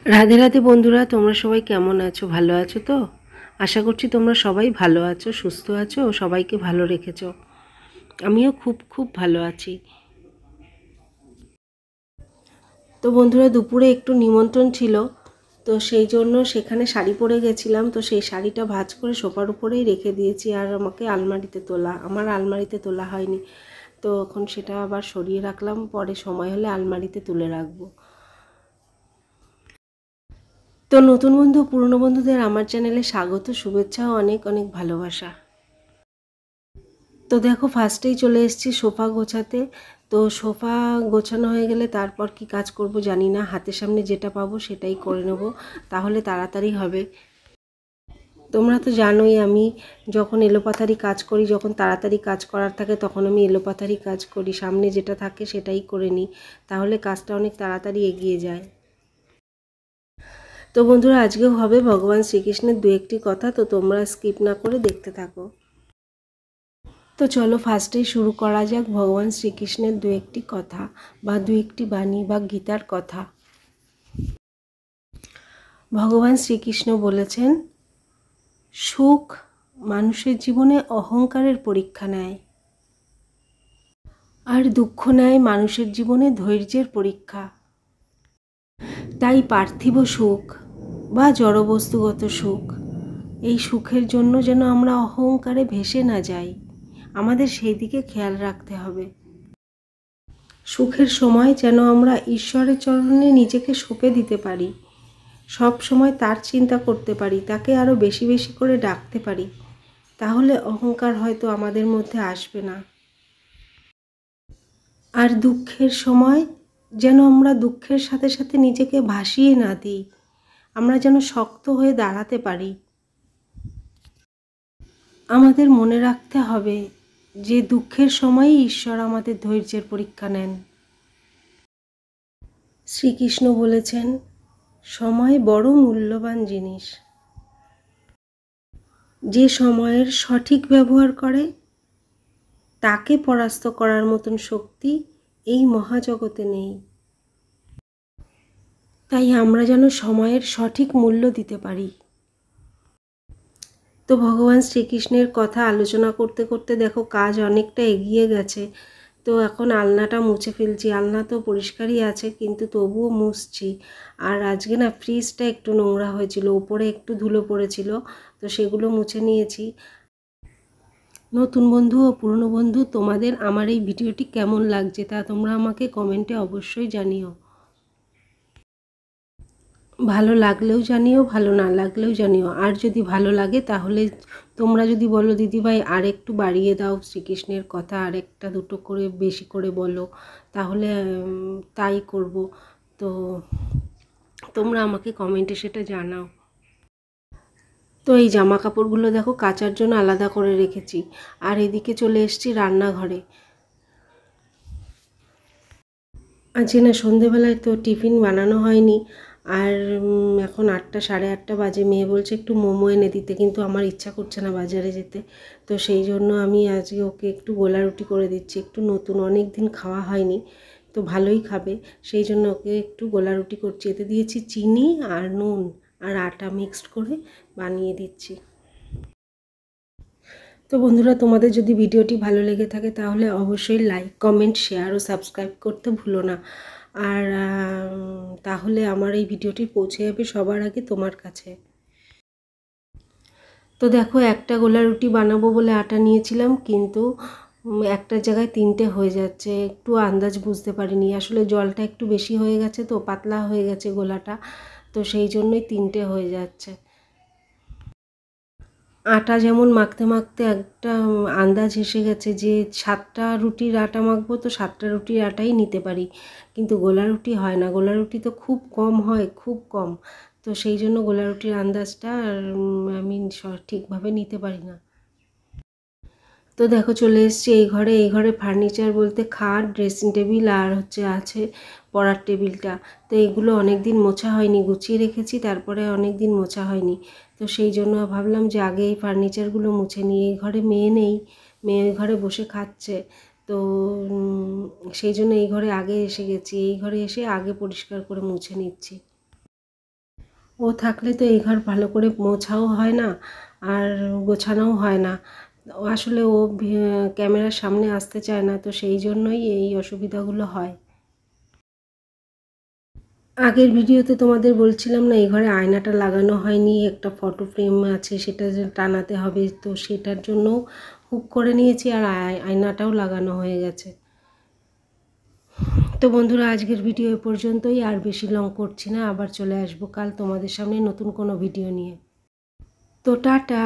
রাধে রাধে বন্ধুরা, তোমরা সবাই কেমন আছো? ভালো আছো তো? আশা করছি তোমরা সবাই ভালো আছো, সুস্থ আছো ও সবাইকে ভালো রেখেছো। আমিও খুব খুব ভালো আছি। তো বন্ধুরা, দুপুরে একটু নিমন্ত্রণ ছিল, তো সেই জন্য সেখানে শাড়ি পরে গেছিলাম। তো সেই শাড়িটা ভাঁজ করে সোফার উপরেই রেখে দিয়েছি, আর আমাকে আমার আলমারিতে তোলা হয়নি। তো এখন সেটা আবার সরিয়ে রাখলাম, পরে সময় হলে আলমারিতে তুলে রাখবো। তো নতুন বন্ধু, পুরনো বন্ধুদের আমার চ্যানেলে স্বাগত, শুভেচ্ছা ও অনেক অনেক ভালোবাসা। তো দেখো, ফার্স্টেই চলে এসেছি সোফা গোছাতে। তো সোফা গোছানো হয়ে গেলে তারপর কি কাজ করব জানি না, হাতের সামনে যেটা পাবো সেটাই করে নেব, তাহলে তাড়াতাড়ি হবে। তোমরা তো জানোই, আমি যখন এলোপাথারি কাজ করি, যখন তাড়াতাড়ি কাজ করার থাকে তখন আমি এলোপাথারি কাজ করি, সামনে যেটা থাকে সেটাই করে নিই, তাহলে কাজটা অনেক তাড়াতাড়ি এগিয়ে যায়। তো বন্ধুরা, আজকেও হবে ভগবান শ্রীকৃষ্ণের দু একটি কথা, তো তোমরা স্কিপ না করে দেখতে থাকো। তো চলো ফার্স্টেই শুরু করা যাক ভগবান শ্রীকৃষ্ণের দু একটি কথা বা দু একটি বাণী বা গীতার কথা। ভগবান শ্রীকৃষ্ণ বলেছেন, সুখ মানুষের জীবনে অহংকারের পরীক্ষা নেয়, আর দুঃখ নেয় মানুষের জীবনে ধৈর্যের পরীক্ষা। তাই পার্থিব সুখ বা জড়বস্তুগত সুখ, এই সুখের জন্য যেন আমরা অহংকারে ভেসে না যাই, আমাদের সেই দিকে খেয়াল রাখতে হবে। সুখের সময় যেন আমরা ঈশ্বরের চরণে নিজেকে সঁপে দিতে পারি, সব সময় তার চিন্তা করতে পারি, তাকে আরও বেশি বেশি করে ডাকতে পারি, তাহলে অহংকার হয়তো আমাদের মধ্যে আসবে না। আর দুঃখের সময় যেন আমরা দুঃখের সাথে সাথে নিজেকে ভাসিয়ে না দিই, আমরা যেন শক্ত হয়ে দাঁড়াতে পারি। আমাদের মনে রাখতে হবে যে দুঃখের সময়ই ঈশ্বর আমাদের ধৈর্যের পরীক্ষা নেন। শ্রীকৃষ্ণ বলেছেন, সময় বড় মূল্যবান জিনিস, যে সময়ের সঠিক ব্যবহার করে তাকে পরাস্ত করার মতন শক্তি এই মহাজগতে নেই। তাই আমরা যেন সময়ের সঠিক মূল্য দিতে পারি। তো ভগবান শ্রীকৃষ্ণের কথা আলোচনা করতে করতে দেখো কাজ অনেকটা এগিয়ে গেছে। তো এখন আলনাটা মুছে ফেলছি, আলনা তো পরিষ্কারই আছে কিন্তু তবুও মুছছি। আর আজকে না ফ্রিজটা একটু নোংরা হয়েছিল, উপরে একটু ধুলো পড়েছিল, তো সেগুলো মুছে নিয়েছি। নতুন বন্ধু ও পুরনো বন্ধু, তোমাদের আমার এই ভিডিওটি কেমন লাগছে তা তোমরা আমাকে কমেন্টে অবশ্যই জানিও। ভালো লাগলেও জানিও, ভালো না লাগলেও জানিও। আর যদি ভালো লাগে তাহলে তোমরা যদি বলো দিদিভাই আর একটু বাড়িয়ে দাও শ্রীকৃষ্ণের কথা, আর একটা দুটো করে বেশি করে বলো, তাহলে তাই করব। তো তোমরা আমাকে কমেন্টে সেটা জানাও। তো এই জামা কাপড়গুলো দেখো কাচার জন্য আলাদা করে রেখেছি, আর এদিকে চলে এসেছি রান্নাঘরে। আজকে না সন্ধেবেলায় তো টিফিন বানানো হয়নি, আর এখন 8টা, সাড়ে 8টা বাজে। মেয়ে বলছে একটু মোমো এনে দিতে, কিন্তু আমার ইচ্ছা করছে না বাজারে যেতে। তো সেই জন্য আমি আজকে ওকে একটু গোলা রুটি করে দিচ্ছি, একটু নতুন, অনেক দিন খাওয়া হয়নি, তো ভালোই খাবে, সেই জন্য ওকে একটু গোলা রুটি করছি। এতে দিয়েছি চিনি আর নুন আর আটা মিক্সড করে বানিয়ে দিচ্ছি। তো বন্ধুরা, তোমাদের যদি ভিডিওটি ভালো লেগে থাকে তাহলে অবশ্যই লাইক, কমেন্ট, শেয়ার ও সাবস্ক্রাইব করতে ভুলো না। আর তাহলে আমার এই ভিডিওটি পৌঁছে যাবে সবার আগে তোমার কাছে। তো দেখো, একটা গোলা রুটি বানাবো বলে আটা নিয়েছিলাম, কিন্তু একটা জায়গায় 3টে হয়ে যাচ্ছে, একটু আন্দাজ বুঝতে পারিনি। আসলে জলটা একটু বেশি হয়ে গেছে, তো পাতলা হয়ে গেছে গোলাটা, তো সেই জন্যই 3টে হয়ে যাচ্ছে। আটা যেমন মাখতে মাখতে একটা আন্দাজ এসে গেছে যে 7টা রুটির আটা মাখবো, তো 7টা রুটির আটাই নিতে পারি, কিন্তু গোলা রুটি হয় না, গোলা রুটি তো খুব কম হয়, খুব কম। তো সেই জন্য গোলা রুটির আন্দাজটা আমি ঠিকভাবে নিতে পারি না। তো দেখো চলে এসেছি এই ঘরে ফার্নিচার বলতে খাট, ড্রেসিং টেবিল আর আছে পড়ার টেবিলটা। তো এগুলো অনেক দিন মোছা হয়নি, গুছিয়ে রেখেছি, তারপরে অনেক দিন মোছা হয়নি। তো সেই জন্য ভাবলাম যে আগে এই ফার্নিচারগুলো মুছে নিই। এই ঘরে মেয়ে নেই, মেয়ে ওই ঘরে বসে খাচ্ছে, তো সেই জন্য এই ঘরে আগে এসে গেছি, এই ঘরে এসে আগে পরিষ্কার করে মুছে নিচ্ছি। ও থাকলে তো এই ঘর ভালো করে মোছাও হয় না আর গোছানোও হয় না। আসলে ও ক্যামেরার সামনে আসতে চায় না, তো সেই জন্যই এই অসুবিধাগুলো হয়। আগের ভিডিওতে তোমাদের বলছিলাম না, এই ঘরে আয়নাটা লাগানো হয়নি, একটা ফটো ফ্রেম আছে সেটা যে টানাতে হবে, তো সেটার জন্য হুক করে নিয়েছি আর আয়নাটাও লাগানো হয়ে গেছে। তো বন্ধুরা, আজকের ভিডিও এ পর্যন্তই, আর বেশি লং করছি না, আবার চলে আসবো কাল তোমাদের সামনে নতুন কোনো ভিডিও নিয়ে। তো টাটা।